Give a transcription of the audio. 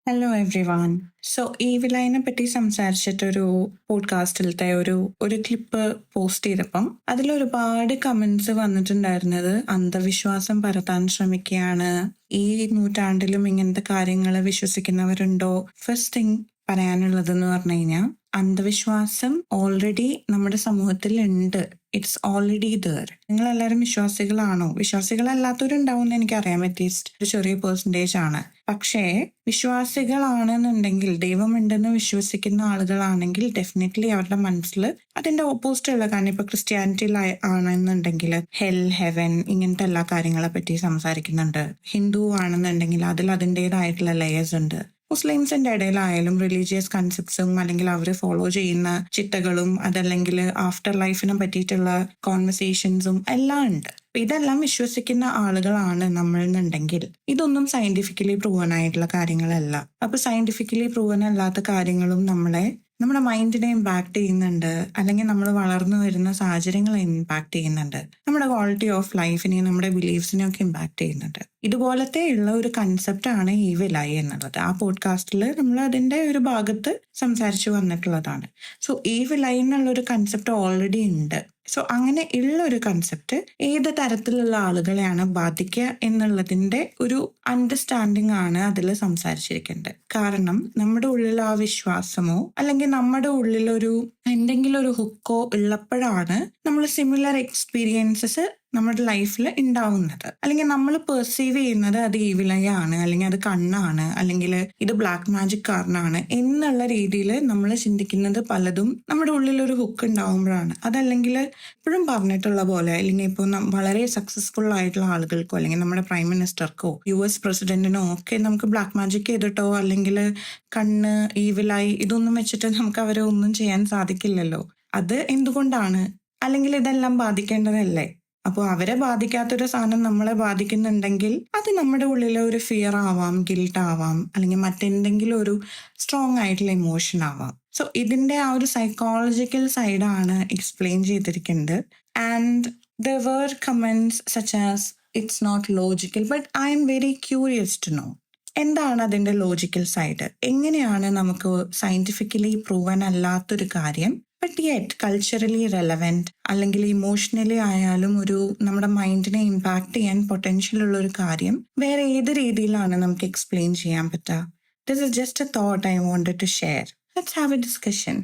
Hello every one. So ഈവിലൈനെ പറ്റി സംസാരിച്ചിട്ടൊരു പോഡ്കാസ്റ്റിലത്തെ ഒരു clip post ചെയ്തപ്പം അതിലൊരുപാട് കമന്റ്സ് വന്നിട്ടുണ്ടായിരുന്നത് അന്ധവിശ്വാസം പരത്താൻ ശ്രമിക്കുകയാണ്, ഈ നൂറ്റാണ്ടിലും ഇങ്ങനത്തെ കാര്യങ്ങൾ വിശ്വസിക്കുന്നവരുണ്ടോ. ഫസ്റ്റ് തിങ് പറയാനുള്ളതെന്ന് പറഞ്ഞു കഴിഞ്ഞാൽ അന്ധവിശ്വാസം ഓൾറെഡി നമ്മുടെ സമൂഹത്തിൽ ഉണ്ട്. It's already there. നിങ്ങൾ എല്ലാവരും വിശ്വാസികളാണോ? വിശ്വാസികളല്ലാത്തവരുണ്ടാവും എനിക്കറിയാം, അറ്റ്ലീസ്റ്റ് ഒരു ചെറിയ പെർസെൻറ്റേജ് ആണ്. പക്ഷേ വിശ്വാസികളാണെന്നുണ്ടെങ്കിൽ, ദൈവമുണ്ടെന്ന് വിശ്വസിക്കുന്ന ആളുകളാണെങ്കിൽ ഡെഫിനറ്റ്ലി അവരുടെ മനസ്സിൽ അതിന്റെ ഓപ്പോസിറ്റ് ഉള്ള കാരണം, ഇപ്പൊ ക്രിസ്ത്യാനിറ്റിയിൽ ആണെന്നുണ്ടെങ്കിൽ ഹെൽ, ഹെവൻ ഇങ്ങനത്തെ എല്ലാ കാര്യങ്ങളെ പറ്റി സംസാരിക്കുന്നുണ്ട്. ഹിന്ദു ആണെന്നുണ്ടെങ്കിൽ അതിൽ അതിൻ്റെതായിട്ടുള്ള ലെയേഴ്സ് ഉണ്ട്. മുസ്ലിംസിന്റെ ഇടയിലായാലും റിലീജിയസ് കൺസെപ്റ്റ്സും അല്ലെങ്കിൽ അവർ ഫോളോ ചെയ്യുന്ന ചിട്ടകളും അതല്ലെങ്കിൽ ആഫ്റ്റർ ലൈഫിനെ പറ്റിയിട്ടുള്ള കോൺവെർസേഷൻസും എല്ലാം ഉണ്ട്. ഇതെല്ലാം വിശ്വസിക്കുന്ന ആളുകളാണ് നമ്മൾ എന്നുണ്ടെങ്കിൽ ഇതൊന്നും സയന്റിഫിക്കലി പ്രൂവൺ ആയിട്ടുള്ള കാര്യങ്ങളല്ല. അപ്പൊ സയന്റിഫിക്കലി പ്രൂവൺ അല്ലാത്ത കാര്യങ്ങളും നമ്മുടെ മൈൻഡിനെ ഇമ്പാക്ട് ചെയ്യുന്നുണ്ട്, അല്ലെങ്കിൽ നമ്മൾ വളർന്നു വരുന്ന സാഹചര്യങ്ങളെ ഇമ്പാക്ട് ചെയ്യുന്നുണ്ട്, നമ്മുടെ ക്വാളിറ്റി ഓഫ് ലൈഫിനെയും നമ്മുടെ ബിലീഫ്സിനെയും ഒക്കെ ഇമ്പാക്ട് ചെയ്യുന്നുണ്ട്. ഇതുപോലത്തെ ഉള്ള ഒരു കൺസെപ്റ്റ് ആണ് ഈവിൽ ഐ എന്നുള്ളത്. ആ പോഡ്കാസ്റ്റിൽ നമ്മൾ അതിന്റെ ഒരു ഭാഗത്ത് സംസാരിച്ചു വന്നിട്ടുള്ളതാണ്. സോ ഈവിൽ ഐ എന്നുള്ള ഒരു കൺസെപ്റ്റ് ഓൾറെഡി ഉണ്ട്. സോ അങ്ങനെ ഉള്ള ഒരു കൺസെപ്റ്റ് ഏത് തരത്തിലുള്ള ആളുകളെയാണ് ബാധിക്കുക എന്നുള്ളതിന്റെ ഒരു അണ്ടർസ്റ്റാൻഡിങ് ആണ് അതിൽ സംസാരിച്ചിരിക്കുന്നത്. കാരണം നമ്മുടെ ഉള്ളിൽ ആ വിശ്വാസമോ അല്ലെങ്കിൽ നമ്മുടെ ഉള്ളിൽ എന്തെങ്കിലും ഒരു ഹുക്കോ ഉള്ളപ്പോഴാണ് നമ്മൾ സിമിലർ എക്സ്പീരിയൻസസ് നമ്മുടെ ലൈഫിൽ ഉണ്ടാവുന്നത്. അല്ലെങ്കിൽ നമ്മൾ പെർസീവ് ചെയ്യുന്നത് അത് ഈവിലയാണ്, അല്ലെങ്കിൽ അത് കണ്ണാണ്, അല്ലെങ്കിൽ ഇത് ബ്ലാക്ക് മാജിക് കാരണമാണ് എന്നുള്ള രീതിയിൽ നമ്മൾ ചിന്തിക്കുന്നത് പലതും നമ്മുടെ ഉള്ളിൽ ഒരു ഹുക്ക് ഉണ്ടാവുമ്പോഴാണ്. അതല്ലെങ്കിൽ എപ്പോഴും പറഞ്ഞിട്ടുള്ള പോലെ, അല്ലെങ്കിൽ ഇപ്പോൾ വളരെ സക്സസ്ഫുൾ ആയിട്ടുള്ള ആളുകൾക്കോ അല്ലെങ്കിൽ നമ്മുടെ പ്രൈം മിനിസ്റ്റർക്കോ US പ്രസിഡന്റിനോ ഒക്കെ നമുക്ക് ബ്ലാക്ക് മാജിക് ചെയ്തിട്ടോ അല്ലെങ്കിൽ കണ്ണ്, ഈവിലായി ഇതൊന്നും വെച്ചിട്ട് നമുക്ക് അവരെ ഒന്നും ചെയ്യാൻ സാധിക്കില്ലല്ലോ. അത് എന്തുകൊണ്ടാണ്? അല്ലെങ്കിൽ ഇതെല്ലാം ബാധിക്കേണ്ടതല്ലേ? അപ്പോൾ അവരെ ബാധിക്കാത്തൊരു സാധനം നമ്മളെ ബാധിക്കുന്നുണ്ടെങ്കിൽ അത് നമ്മുടെ ഉള്ളിലെ ഒരു ഫിയർ ആവാം, ഗിൽട്ട് ആവാം, അല്ലെങ്കിൽ മറ്റെന്തെങ്കിലും ഒരു സ്ട്രോങ് ആയിട്ടുള്ള ഇമോഷൻ ആവാം. സോ ഇതിന്റെ ആ ഒരു സൈക്കോളജിക്കൽ സൈഡാണ് എക്സ്പ്ലെയിൻ ചെയ്തിരിക്കുന്നത്. And there were comments such as it's not logical, but I am very curious to know എന്താണ് അതിന്റെ ലോജിക്കൽ സൈഡ്. എങ്ങനെയാണ് നമുക്ക് സയന്റിഫിക്കലി പ്രൂവൻ അല്ലാത്തൊരു കാര്യം ബട്ട് യെറ്റ് കൾച്ചറലി റെലവെന്റ് അല്ലെങ്കിൽ ഇമോഷണലി ആയാലും ഒരു നമ്മുടെ മൈൻഡിനെ ഇമ്പാക്ട് ചെയ്യാൻ പൊട്ടൻഷ്യൽ ഉള്ള ഒരു കാര്യം വേറെ ഏത് രീതിയിലാണ് നമുക്ക് എക്സ്പ്ലെയിൻ ചെയ്യാൻ പറ്റുക? This is just a thought I wanted to share. Let's have a discussion.